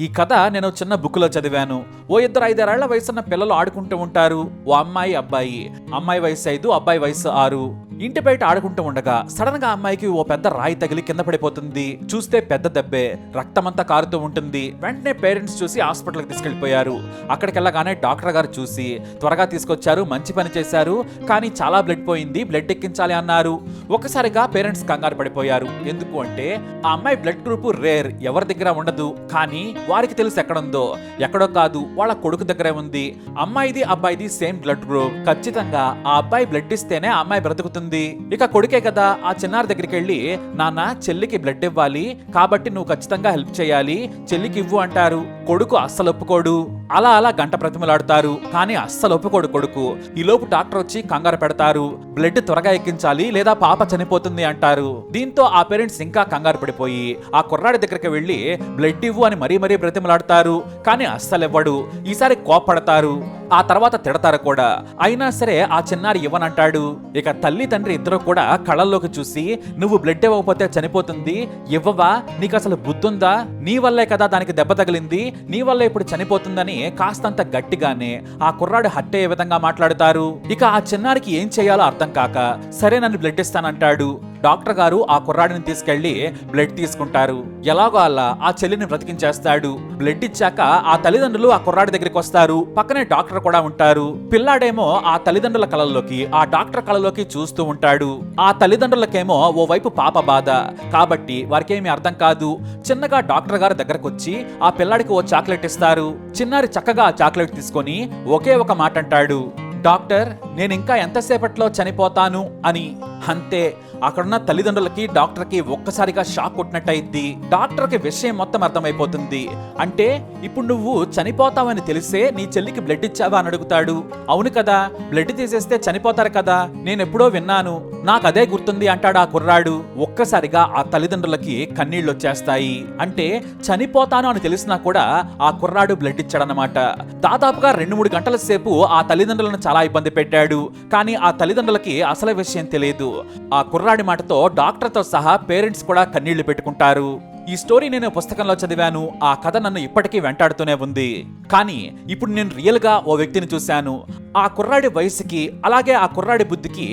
ఈ కథ నేను చిన్న బుక్లో చదివాను. ఓ ఇద్దరు 5-6 ఏళ్ల వయసున్న పిల్లలు ఆడుకుంటూ ఉంటారు. ఓ అమ్మాయి అబ్బాయి. అమ్మాయి వయసు 5, అబ్బాయి వయసు 6. ఇంటి బయట ఆడుకుంటూ ఉండగా సడన్ గా అమ్మాయికి ఓ పెద్ద రాయి తగిలి కింద పడిపోతుంది. చూస్తే పెద్ద దెబ్బే, రక్తమంతా కారుతూ ఉంటుంది. వెంటనే పేరెంట్స్ చూసి హాస్పిటల్కి తీసుకెళ్లిపోయారు. అక్కడికి వెళ్ళగానే డాక్టర్ గారు చూసి త్వరగా తీసుకొచ్చారు, మంచి పని చేశారు, కానీ చాలా బ్లడ్ పోయింది, బ్లడ్ ఎక్కించాలి అన్నారు. ఒకసారిగా పేరెంట్స్ కంగారు పడిపోయారు. ఎందుకు అంటే ఆ అమ్మాయి బ్లడ్ గ్రూప్ రేర్, ఎవరి దగ్గర ఉండదు. కానీ వారికి తెలుసు ఎక్కడుందో. ఎక్కడో కాదు, వాళ్ళ కొడుకు దగ్గరే ఉంది. అమ్మాయిది అబ్బాయిది సేమ్ బ్లడ్ గ్రూప్. ఖచ్చితంగా ఆ అబ్బాయి బ్లడ్ ఇస్తేనే ఆ అమ్మాయి బ్రతుకుతుంది. ఇక కొడుకే కదా, ఆ చిన్నారి దగ్గరికి వెళ్ళి నాన్న చెల్లికి బ్లడ్ ఇవ్వాలి, కాబట్టి నువ్వు ఖచ్చితంగా హెల్ప్ చేయాలి, చెల్లికి ఇవ్వు అంటారు. కొడుకు అస్సలు ఒప్పుకోడు. అలా గంట ప్రతిమలాడతారు, కానీ అస్సలు ఒప్పుకోడు కొడుకు. ఈ లోపు డాక్టర్ వచ్చి కంగారు పెడతారు. బ్లడ్ త్వరగా ఎక్కించాలి లేదా పాప చనిపోతుంది అంటారు. దీంతో ఆ పేరెంట్స్ ఇంకా కంగారు పడిపోయి ఆ కుర్రాడి దగ్గరికి వెళ్ళి బ్లడ్ ఇవ్వు అని మరీ బ్రతిమలాడతారు. కానీ అస్సలు ఇవ్వడు. ఈసారి కోప్పడతారు, ఆ తర్వాత తిడతారు కూడా. అయినా సరే ఆ చిన్నారి ఇవ్వనంటాడు. ఇక తల్లి తండ్రి ఇద్దరు కూడా కళ్ళల్లోకి చూసి నువ్వు బ్లడ్ ఇవ్వకపోతే చనిపోతుంది, ఇవ్వవా, నీకు అసలు బుద్ధుందా, నీ వల్లే కదా దానికి దెబ్బ తగిలింది, నీ వల్లే ఇప్పుడు చనిపోతుందని కాస్తంత గట్టిగానే ఆ కుర్రాడు హత్య అయ్యే విధంగా మాట్లాడతారు. ఇక ఆ చిన్నారికి ఏం చేయాలో అర్థం కాక సరే నన్ను బ్లడ్ ఇస్తానంటాడు. డాక్టర్ గారు ఆ కుర్రాడిని తీసుకెళ్లి బ్లడ్ తీసుకుంటారు. ఎలాగో అలా ఆ చెల్లిని బ్రతికించేస్తాడు. బ్లడ్ ఇచ్చాక ఆ తల్లిదండ్రులు ఆ కుర్రాడి దగ్గరికి వస్తారు. పక్కనే డాక్టర్ కూడా ఉంటారు. పిల్లాడేమో ఆ తల్లిదండ్రుల కళల్లోకి, ఆ డాక్టర్ కళలోకి చూస్తూ ఉంటాడు. ఆ తల్లిదండ్రులకేమో ఓ వైపు పాప బాధ కాబట్టి వారికేమీ అర్థం కాదు. చిన్నగా డాక్టర్ గారు దగ్గరకు వచ్చి ఆ పిల్లాడికి ఓ చాక్లెట్ ఇస్తారు. చిన్నారి చక్కగా ఆ చాక్లెట్ తీసుకొని ఒకే ఒక మాట అంటాడు, డాక్టర్ నేను ఇంకా ఎంతసేపట్లో చనిపోతాను అని. అంతే, అక్కడున్న తల్లిదండ్రులకి డాక్టర్కి ఒక్కసారిగా షాక్ కొట్టినట్టయిద్ది. డాక్టర్కి విషయం మొత్తం అర్థమైపోతుంది. అంటే ఇప్పుడు నువ్వు చనిపోతావని తెలిసే నీ చెల్లికి బ్లడ్ ఇచ్చావా అని అడుగుతాడు. అవును కదా, బ్లడ్ తీసేస్తే చనిపోతారు కదా, నేనెప్పుడో విన్నాను, నాకు అదే గుర్తుంది అంటాడు ఆ కుర్రాడు. ఒక్కసారిగా ఆ తల్లిదండ్రులకి కన్నీళ్లు వచ్చేస్తాయి. అంటే చనిపోతాను అని తెలిసినా కూడా ఆ కుర్రాడు బ్లడ్ ఇచ్చాడనమాట. దాదాపుగా 2-3 గంటల సేపు ఆ తల్లిదండ్రులను చాలా ఇబ్బంది పెట్టాడు. కానీ ఆ తల్లిదండ్రులకి అసలు విషయం తెలియదు. ఆ కుర్రాడి మాటతో డాక్టర్తో సహా పేరెంట్స్ కూడా కన్నీళ్లు పెట్టుకుంటారు. ఈ స్టోరీ నేను పుస్తకంలో చదివాను. ఆ కథ నన్ను ఇప్పటికీ వెంటాడుతూనే ఉంది. కానీ ఇప్పుడు నేను రియల్ గా ఓ వ్యక్తిని చూశాను. ఆ కుర్రాడి వయసుకి అలాగే ఆ కుర్రాడి బుద్ధికి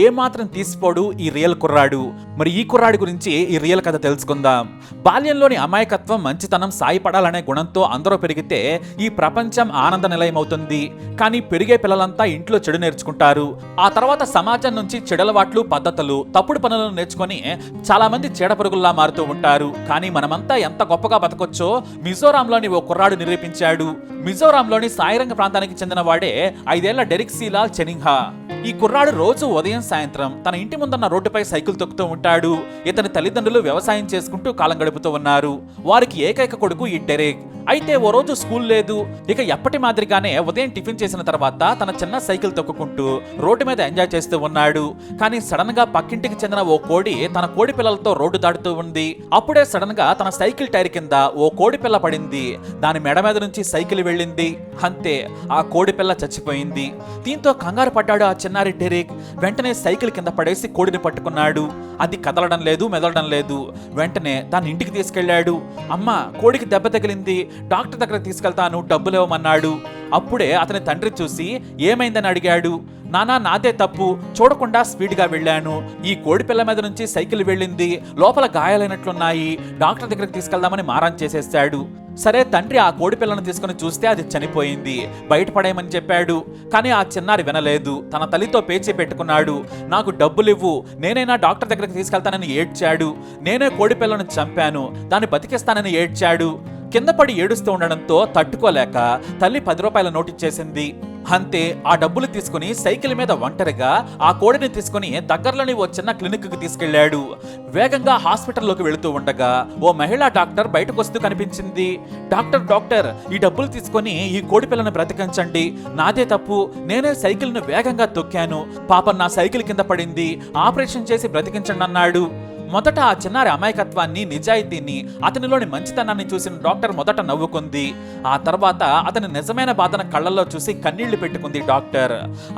ఏమాత్రం తీసిపోడు ఈ రియల్ కుర్రాడు. మరి ఈ కుర్రాడి గురించి ఈ రియల్ కథ తెలుసుకుందాం. బాల్యంలోని అమాయకత్వం, మంచితనం, సాయపడాలనే గుణంతో అందరూ పెరిగితే ఈ ప్రపంచం ఆనంద నిలయం అవుతుంది. కానీ పెరిగే పిల్లలంతా ఇంట్లో చెడు నేర్చుకుంటారు. ఆ తర్వాత సమాజం నుంచి చెడలవాట్లు, పద్ధతులు, తప్పుడు పనులను నేర్చుకొని చాలా మంది చీడపురుగుల్లా మారుతూ ఉంటారు. కానీ మనమంతా ఎంత గొప్పగా బతకొచ్చో మిజోరాంలోని ఓ కుర్రాడు నిరూపించాడు. మిజోరాంలోని సాయిరంగ ప్రాంతానికి చెందిన వాడే 5 ఏళ్ల డెరిక్ సీలాల్ చెనింగ్హా. ఈ కుర్రాడు రోజు ఉదయం సాయంత్రం తన ఇంటి ముందున్న రోడ్డుపై సైకిల్ తొక్కుతూ ఉంటాడు. ఇతని తల్లిదండ్రులు వ్యవసాయం చేసుకుంటూ కాలం గడుపుతూ ఉన్నారు. వారికి ఏకైక కొడుకు ఈ డెరెక్. అయితే ఓ రోజు స్కూల్ లేదు. ఇక ఎప్పటి మాదిరిగానే ఉదయం టిఫిన్ చేసిన తర్వాత తన చిన్న సైకిల్ తొక్కుకుంటూ రోడ్డు మీద ఎంజాయ్ చేస్తూ ఉన్నాడు. కానీ సడన్ గా పక్కింటికి చెందిన ఓ కోడి తన కోడి పిల్లలతో రోడ్డు దాటుతూ ఉంది. అప్పుడే సడన్ గా తన సైకిల్ టైర్ కింద ఓ కోడి పిల్ల పడింది. దాని మెడ మీద నుంచి సైకిల్ వెళ్ళింది. అంతే, ఆ కోడి పిల్ల చచ్చిపోయింది. దీంతో కంగారు పడ్డాడు ఆ చిన్నారి డెరెక్. వెంటనే సైకిల్ కింద పడేసి కోడిని పట్టుకున్నాడు. అది కదలడం లేదు, మెదలడం లేదు. వెంటనే దాన్ని ఇంటికి తీసుకెళ్లాడు. అమ్మ, కోడికి దెబ్బ తగిలింది, డాక్టర్ దగ్గర తీసుకెళ్తాను, డబ్బులు ఇవ్వమన్నాడు. అప్పుడే అతని తండ్రి చూసి ఏమైందని అడిగాడు. నానా, నాదే తప్పు, చూడకుండా స్పీడ్గా వెళ్ళాను, ఈ కోడి పిల్ల మీద నుంచి సైకిల్ వెళ్ళింది, లోపల గాయాలైనట్లున్నాయి, డాక్టర్ దగ్గరికి తీసుకెళ్దామని మారాన్ చేసేస్తాడు. సరే, తండ్రి ఆ కోడి పిల్లను తీసుకుని చూస్తే అది చనిపోయింది. బయటపడేయమని చెప్పాడు. కానీ ఆ చిన్నారి వినలేదు. తన తల్లితో పేచీ పెట్టుకున్నాడు. నాకు డబ్బులు ఇవ్వు, నేనైనా డాక్టర్ దగ్గరికి తీసుకెళ్తానని ఏడ్చాడు. నేనే కోడి పిల్లను చంపాను, దాన్ని బతికిస్తానని ఏడ్చాడు. కింద పడి ఏడుస్తూ ఉండడంతో తట్టుకోలేక తల్లి 10 రూపాయల నోటు ఇచ్చేసింది. అంతే, ఆ డబ్బులు తీసుకుని సైకిల్ మీద ఒంటరిగా ఆ కోడిని తీసుకుని దగ్గరలోని ఓ చిన్న క్లినిక్ కి తీసుకెళ్లాడు. వేగంగా హాస్పిటల్లోకి వెళుతూ ఉండగా ఓ మహిళా డాక్టర్ బయటకు వస్తూ కనిపించింది. డాక్టర్, ఈ డబ్బులు తీసుకొని ఈ కోడి పిల్లను బ్రతికించండి, నాదే తప్పు, నేనే సైకిల్ ను వేగంగా తొక్కాను, పాపం నా సైకిల్ కింద పడింది, ఆపరేషన్ చేసి బ్రతికించండి అన్నాడు. మొదట ఆ చిన్నారి అమాయకత్వాన్ని, నిజాయితీని, అతనిలోని మంచితనాన్ని చూసిన డాక్టర్ మొదట నవ్వుకుంది. ఆ తర్వాత అతని నిజమైన బాధను కళ్ళల్లో చూసి కన్నీళ్లు పెట్టుకుంది డాక్టర్.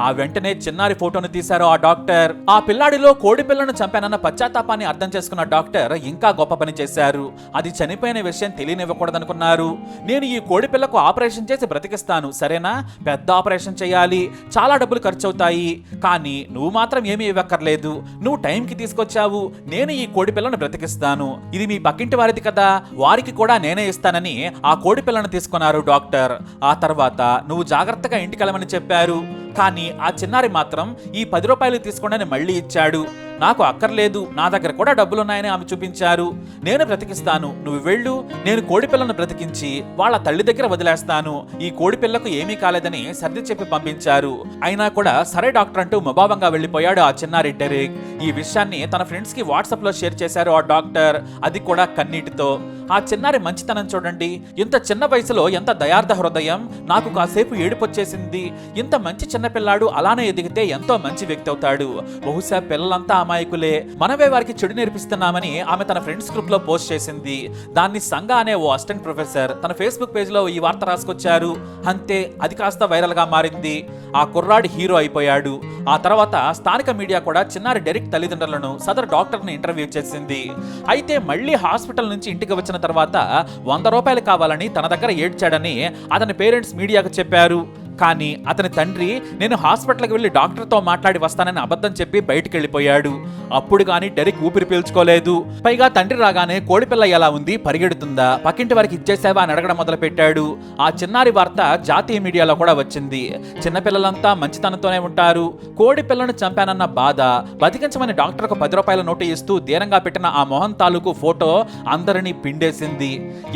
ఆ వెంటనే చిన్నారి ఫోటోను తీశారు ఆ డాక్టర్. ఆ పిల్లాడిలో కోడి పిల్లను చంపానన్న పశ్చాత్తాపాన్ని అర్థం చేసుకున్న డాక్టర్ ఇంకా గొప్ప పని చేశారు. అది చనిపోయిన విషయం తెలియనివ్వకూడదనుకున్నారు. నేను ఈ కోడి పిల్లకు ఆపరేషన్ చేసి బ్రతికిస్తాను, సరేనా? పెద్ద ఆపరేషన్ చేయాలి, చాలా డబ్బులు ఖర్చు అవుతాయి, కానీ నువ్వు మాత్రం ఏమీ ఇవ్వక్కర్లేదు. నువ్వు టైంకి తీసుకొచ్చావు, నేను ఈ కోడి పిల్లను బ్రతికిస్తాను. ఇది మీ పక్కింటి వారిది కదా, వారికి కూడా నేనే ఇస్తానని ఆ కోడి పిల్లను తీసుకున్నారు డాక్టర్. ఆ తర్వాత నువ్వు జాగ్రత్తగా ఇంటికెళ్ళమని చెప్పారు. కానీ ఆ చిన్నారి మాత్రం ఈ 10 రూపాయలు తీసుకోండి మళ్ళీ ఇచ్చాడు. నాకు అక్కర్లేదు, నా దగ్గర కూడా డబ్బులున్నాయని ఆమె చూపించారు. నేను బ్రతికిస్తాను, నువ్వు వెళ్ళు, నేను కోడి పిల్లను బ్రతికించి వాళ్ళ తల్లి దగ్గర వదిలేస్తాను, ఈ కోడి పిల్లకు ఏమీ కాలేదని సర్ది చెప్పి పంపించారు. అయినా కూడా సరే డాక్టర్ అంటూ ముభావంగా వెళ్ళిపోయాడు ఆ చిన్నారి డెరిక్. ఈ విషయాన్ని తన ఫ్రెండ్స్ కి వాట్సాప్ లో షేర్ చేశారు ఆ డాక్టర్, అది కూడా కన్నీటితో. ఆ చిన్నారి మంచితనం చూడండి, ఇంత చిన్న వయసులో ఎంత దయార్థ హృదయం. నాకు కాసేపు ఏడుపొచ్చేసింది. ఇంత మంచి చిన్నపిల్లాడు అలానే ఎదిగితే ఎంతో మంచి వ్యక్తి అవుతాడు. బహుశా పిల్లలంతా అమాయకులే, మనమే వారికి చెడు నేర్పిస్తున్నామని ఆమె తన ఫ్రెండ్స్ గ్రూప్ లో పోస్ట్ చేసింది. దాన్ని సంగ అనే ఓ అసిస్టెంట్ ప్రొఫెసర్ తన ఫేస్బుక్ పేజ్ లో ఈ వార్త రాసుకొచ్చారు. అంతే, అది కాస్త వైరల్ గా మారింది. ఆ కుర్రాడు హీరో అయిపోయాడు. ఆ తర్వాత స్థానిక మీడియా కూడా చిన్నారి డెరిక్ తల్లిదండ్రులను, సదరు డాక్టర్ ని ఇంటర్వ్యూ చేసింది. అయితే మళ్ళీ హాస్పిటల్ నుంచి ఇంటికి వచ్చిన తర్వాత 100 రూపాయలు కావాలని తన దగ్గర ఏడ్చాడని అతని పేరెంట్స్ మీడియాకు చెప్పారు. కానీ అతని తండ్రి నేను హాస్పిటల్కి వెళ్ళి డాక్టర్తో మాట్లాడి వస్తానని అబద్ధం చెప్పి బయటికి వెళ్ళిపోయాడు. అప్పుడు గాని డెరిక్ ఊపిరి పీల్చుకోలేదు. పైగా తండ్రి రాగానే కోడిపిల్ల ఎలా ఉంది, పరిగెడుతుందా, పక్కింటి వారికి ఇచ్చేసావా అని అడగడం మొదలు పెట్టాడు. ఆ చిన్నారి వార్త జాతీయ మీడియాలో కూడా వచ్చింది. చిన్నపిల్లలంతా మంచితనంతోనే ఉంటారు. కోడి పిల్లను చంపానన్న బాధ, బతికించమని డాక్టర్కు 10 రూపాయల నోటు ఇస్తూ దీనంగా పెట్టిన ఆ మొహన్ తాలూకు ఫోటో అందరినీ పిండేసింది.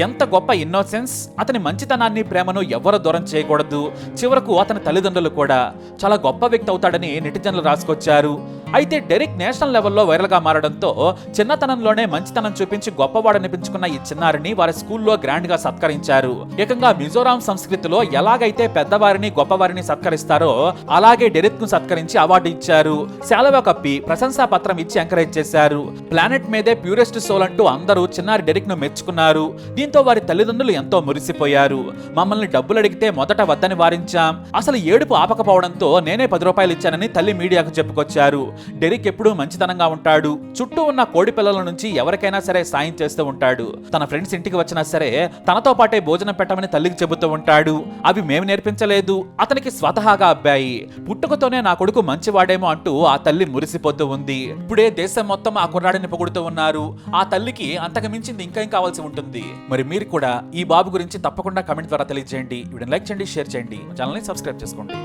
ఎంత గొప్ప ఇన్నోసెన్స్! అతని మంచితనాన్ని, ప్రేమను ఎవరు దూరం చేయకూడదు. చివరకు అతని తల్లిదండ్రులు కూడా. చాలా గొప్ప వ్యక్తి అవుతాడని నెటిజన్లు రాసుకొచ్చారు. అయితే డెరిక్ నేషనల్ లెవెల్లో వైరల్ గా మారడంతో చిన్నతనంలోనే మంచితనం చూపించి గొప్పవాడనిపించుకున్న ఈ చిన్నారిని వారి స్కూల్లో గ్రాండ్ గా సత్కరించారు. ఏకంగా మిజోరాం సంస్కృతిలో ఎలాగైతే పెద్దవారిని, గొప్పవారిని సత్కరిస్తారో అలాగే డెరిక్ ను సత్కరించి అవార్డు ఇచ్చారు. శాలువా కప్పి ప్రశంసా పత్రం ఇచ్చి ఎంకరేజ్ చేశారు. ప్లానెట్ మీదే ప్యూరెస్ట్ సోల్ అంటూ అందరూ చిన్నారి డెరిక్ ను మెచ్చుకున్నారు. దీంతో వారి తల్లిదండ్రులు ఎంతో మురిసిపోయారు. మమ్మల్ని డబ్బులు అడిగితే మొదట వద్దని వారించాం, అసలు ఏడుపు ఆపకపోవడంతో నేనే 10 రూపాయలు ఇచ్చానని తల్లి మీడియాకు చెప్పుకొచ్చారు. డెరిక్ ఎప్పుడూ మంచితనంగా ఉంటాడు. చుట్టూ ఉన్న కోడి పిల్లల నుంచి ఎవరికైనా సరే సాయం చేస్తూ ఉంటాడు. తన ఫ్రెండ్స్ ఇంటికి వచ్చినా సరే తనతో పాటే భోజనం పెట్టమని తల్లికి చెబుతూ ఉంటాడు. అవి మేము నేర్పించలేదు, అతనికి స్వతహాగా అబ్బాయి. పుట్టుకతోనే నా కొడుకు మంచివాడేమో అంటూ ఆ తల్లి మురిసిపోతూ ఉంది. ఇప్పుడే దేశం మొత్తం ఆ కుర్రాడిని పొగుడుతూ ఉన్నారు. ఆ తల్లికి అంతకు మించింది ఇంకా కావాల్సి ఉంటుంది. మరి మీరు కూడా ఈ బాబు గురించి తప్పకుండా కమెంట్ ద్వారా తెలియజేయండి. వీడియోని లైక్ చేయండి, షేర్ చేయండి, ఛానల్ని సబ్స్క్రైబ్ చేసుకోండి.